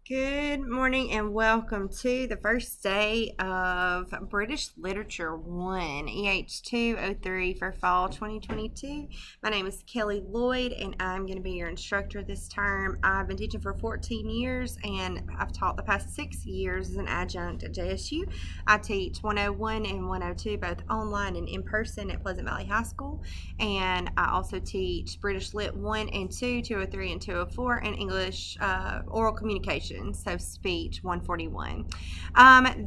Good morning and welcome to the first day of British Literature 1, EH203 for fall 2022. My name is Kelly Lloyd and I'm going to be your instructor this term. I've been teaching for 14 years and I've taught the past 6 years as an adjunct at JSU. I teach 101 and 102 both online and in person at Pleasant Valley High School, and I also teach British Lit 1 and 2, 203 and 204, and English oral communication. So speech 141.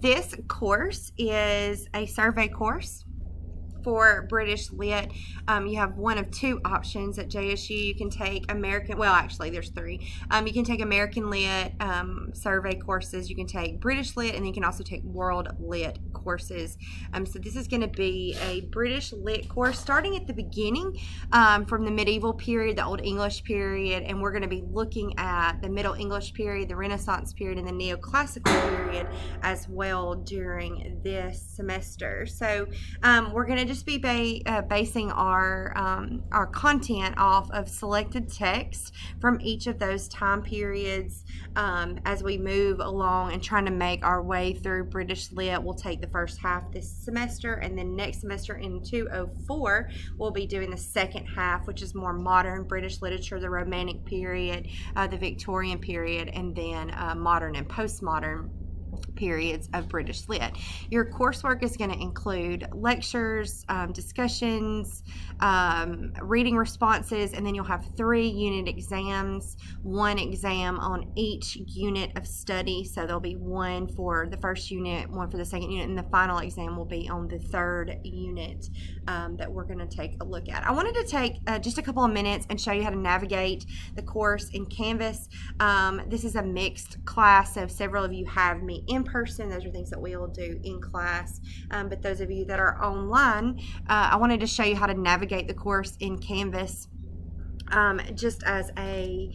This course is a survey course for British Lit. You have one of two options at JSU. You can take American, well, actually, there's three. You can take American Lit survey courses. You can take British Lit, and then you can also take World Lit courses. So this is going to be a British Lit course starting at the beginning from the medieval period, the Old English period, and we're going to be looking at the Middle English period, the Renaissance period, and the Neoclassical period as well during this semester. So we're going to just be basing our content off of selected text from each of those time periods as we move along and trying to make our way through British Lit. We'll take the first half this semester, and then next semester in 204 we'll be doing the second half, which is more modern British literature, the Romantic period, the Victorian period, and then modern and postmodern periods of British Lit. Your coursework is going to include lectures, discussions, reading responses, and then you'll have 3 unit exams, 1 exam on each unit of study. So there'll be 1 for the first unit, 1 for the second unit, and the final exam will be on the 3rd unit that we're going to take a look at. I wanted to take just a couple of minutes and show you how to navigate the course in Canvas. This is a mixed class, so several of you have me in person. Those are things that we will do in class, but those of you that are online, I wanted to show you how to navigate the course in Canvas, just as a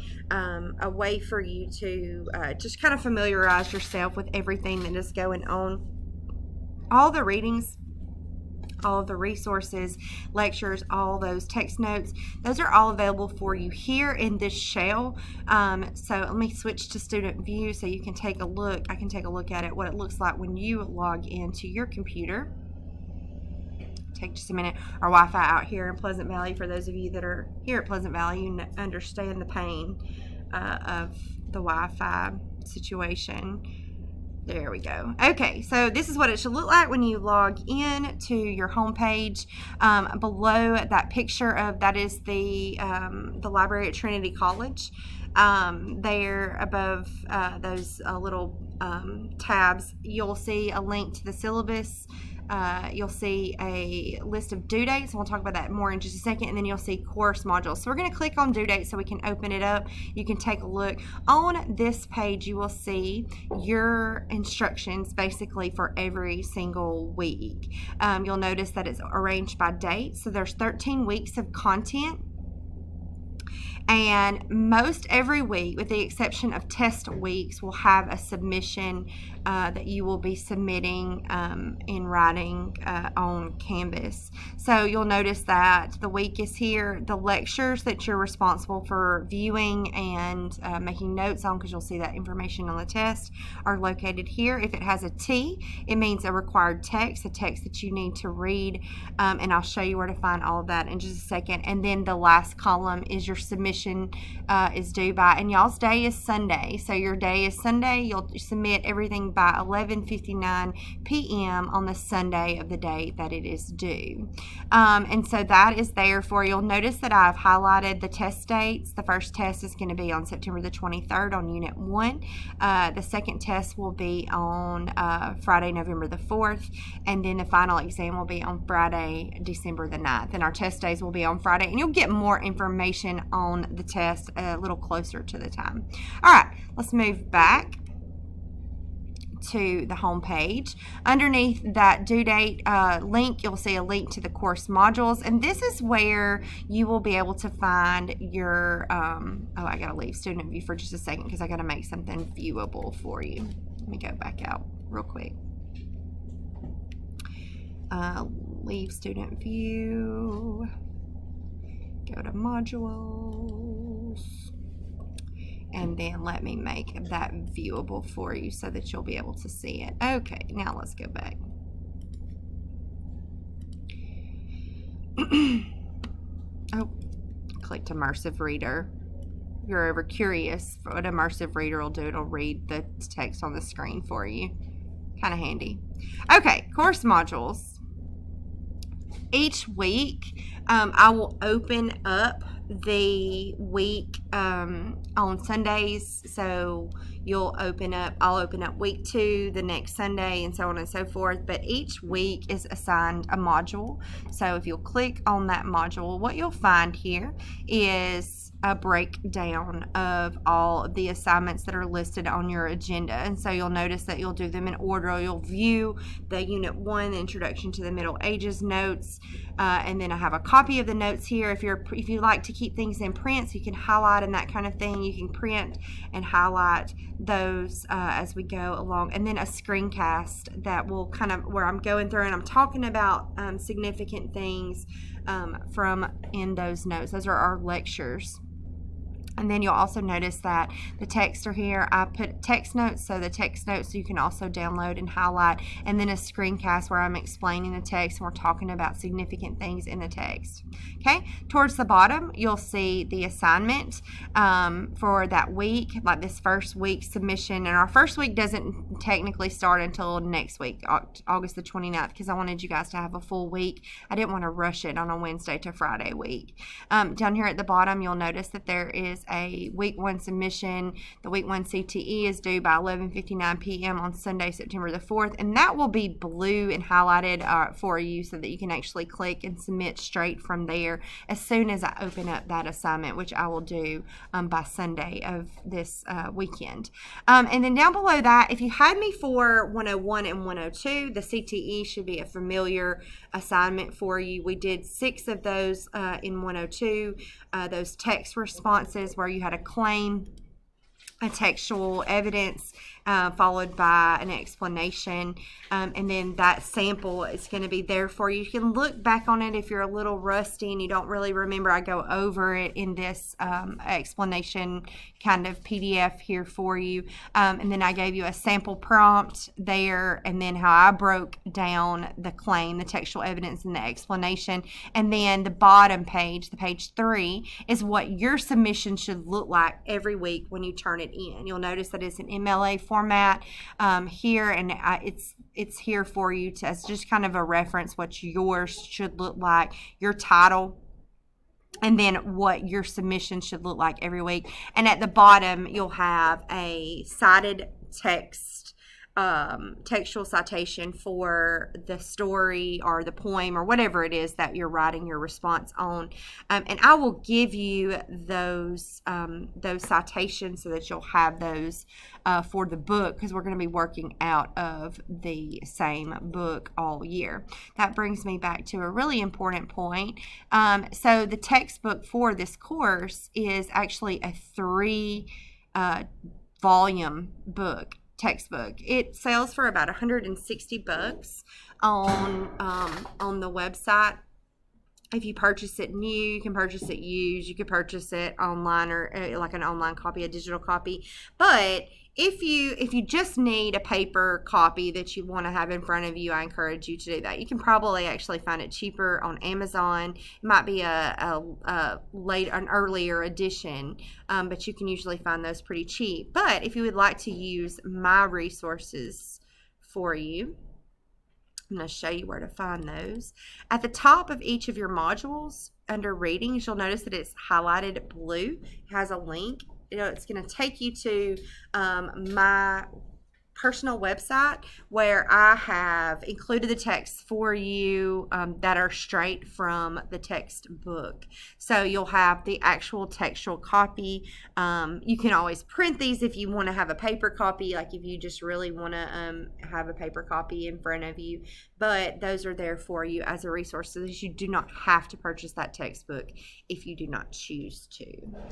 way for you to just kind of familiarize yourself with everything that is going on. All the readings, all of the resources, lectures, all those text notes, those are all available for you here in this shell. So let me switch to student view so you can take a look. I can take a look at it, what it looks like when you log into your computer. Take just a minute. Our Wi-Fi out here in Pleasant Valley, for those of you that are here at Pleasant Valley, you understand the pain of the Wi-Fi situation. There we go. Okay, so this is what it should look like when you log in to your home page. Below that picture that is the library at Trinity College. There above those little tabs, you'll see a link to the syllabus. You'll see a list of due dates, and we'll talk about that more in just a second, and then you'll see course modules. So we're going to click on due dates so we can open it up. You can take a look. On this page, you will see your instructions basically for every single week. You'll notice that it's arranged by date, so there's 13 weeks of content. And most every week, with the exception of test weeks, will have a submission that you will be submitting in writing on Canvas. So you'll notice that the week is here. The lectures that you're responsible for viewing and making notes on, because you'll see that information on the test, are located here. If it has a T, it means a required text, a text that you need to read, and I'll show you where to find all of that in just a second. And then the last column is your submission is due by, and y'all's day is Sunday, so your day is Sunday. You'll submit everything by 11:59 p.m. on the Sunday of the day that it is due, and so that is there for you. You'll notice that I've highlighted the test dates. The first test is going to be on September the 23rd on Unit 1. The second test will be on Friday, November the 4th, and then the final exam will be on Friday, December the 9th, and our test days will be on Friday, and you'll get more information on the test a little closer to the time. All right, let's move back to the home page. Underneath that due date link, you'll see a link to the course modules, and this is where you will be able to find your I gotta leave student view for just a second because I gotta make something viewable for you. Let me go back out real quick. Leave student view, go to modules, and then let me make that viewable for you so that you'll be able to see it. Okay, now let's go back. Oh, clicked immersive reader. If you're ever curious what immersive reader will do, it'll read the text on the screen for you. Kind of handy. Okay, course modules. Each week, I will open up the week on Sundays. So I'll open up week 2 the next Sunday, and so on and so forth. But each week is assigned a module. So if you'll click on that module, what you'll find here is a breakdown of all of the assignments that are listed on your agenda. And so you'll notice that you'll do them in order. You'll view the Unit 1, the Introduction to the Middle Ages notes, and then I have a copy of the notes here. If you like to keep things in print, so you can highlight and that kind of thing, you can print and highlight those as we go along. And then a screencast that will kind of, where I'm going through and I'm talking about significant things from in those notes. Those are our lectures. And then you'll also notice that the texts are here. I put text notes, so the text notes you can also download and highlight, and then a screencast where I'm explaining the text and we're talking about significant things in the text. Okay, towards the bottom, you'll see the assignment for that week, like this first week submission. And our first week doesn't technically start until next week, August the 29th, because I wanted you guys to have a full week. I didn't want to rush it on a Wednesday to Friday week. Down here at the bottom, you'll notice that there is a week 1 submission. The week 1 CTE is due by 11:59 p.m. on Sunday, September the 4th, and that will be blue and highlighted for you so that you can actually click and submit straight from there as soon as I open up that assignment, which I will do by Sunday of this weekend. And then down below that, if you had me for 101 and 102, the CTE should be a familiar assignment for you. We did 6 of those in 102, those text responses where you had a claim, a textual evidence, followed by an explanation, and then that sample is going to be there for you. You can look back on it if you're a little rusty and you don't really remember. I go over it in this explanation kind of PDF here for you, and then I gave you a sample prompt there, and then how I broke down the claim, the textual evidence, and the explanation. And then the bottom page, the page 3, is what your submission should look like every week when you turn it in. You'll notice that it's an MLA format here, and it's here for you to, as just kind of a reference what yours should look like, your title, and then what your submission should look like every week. And at the bottom, you'll have a cited text, textual citation for the story or the poem or whatever it is that you're writing your response on. And I will give you those citations so that you'll have those for the book, because we're going to be working out of the same book all year. That brings me back to a really important point. So the textbook for this course is actually a 3-volume book. Textbook. It sells for about $160 on the website. If you purchase it new, you can purchase it used. You can purchase it online, or like an online copy, a digital copy. But if you just need a paper copy that you want to have in front of you, I encourage you to do that. You can probably actually find it cheaper on Amazon. It might be an earlier edition, but you can usually find those pretty cheap. But if you would like to use my resources for you, I'm going to show you where to find those. At the top of each of your modules, under readings, you'll notice that it's highlighted blue. It has a link. It's going to take you to my personal website where I have included the texts for you that are straight from the textbook. So you'll have the actual textual copy. You can always print these if you want to have a paper copy, like if you just really want to have a paper copy in front of you. But those are there for you as a resource so that you do not have to purchase that textbook if you do not choose to.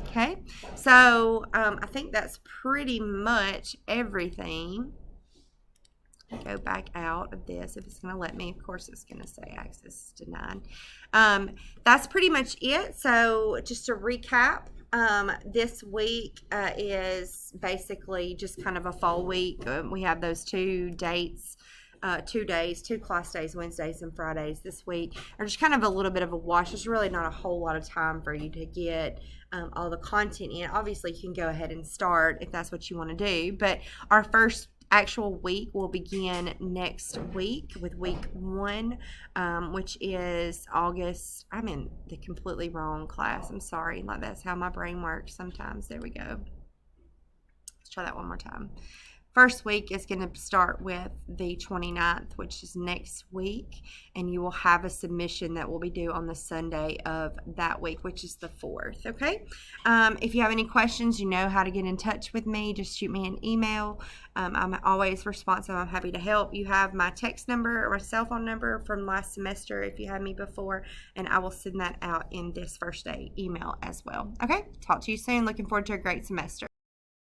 Okay, so I think that's pretty much everything. Go back out of this if it's going to let me. Of course, it's going to say access denied. That's pretty much it. So just to recap, This week is basically just kind of a fall week. We have those 2 dates, 2 days, 2 class days, Wednesdays and Fridays this week. Are just kind of a little bit of a wash. There's really not a whole lot of time for you to get all the content in. Obviously, you can go ahead and start if that's what you want to do. But our first actual week will begin next week with week 1, which is August. I'm in the completely wrong class. I'm sorry. Like, that's how my brain works sometimes. There we go. Let's try that one more time. First week is going to start with the 29th, which is next week, and you will have a submission that will be due on the Sunday of that week, which is the 4th, okay? If you have any questions, you know how to get in touch with me. Just shoot me an email. I'm always responsive. I'm happy to help. You have my text number or my cell phone number from last semester if you had me before, and I will send that out in this first day email as well, okay? Talk to you soon. Looking forward to a great semester.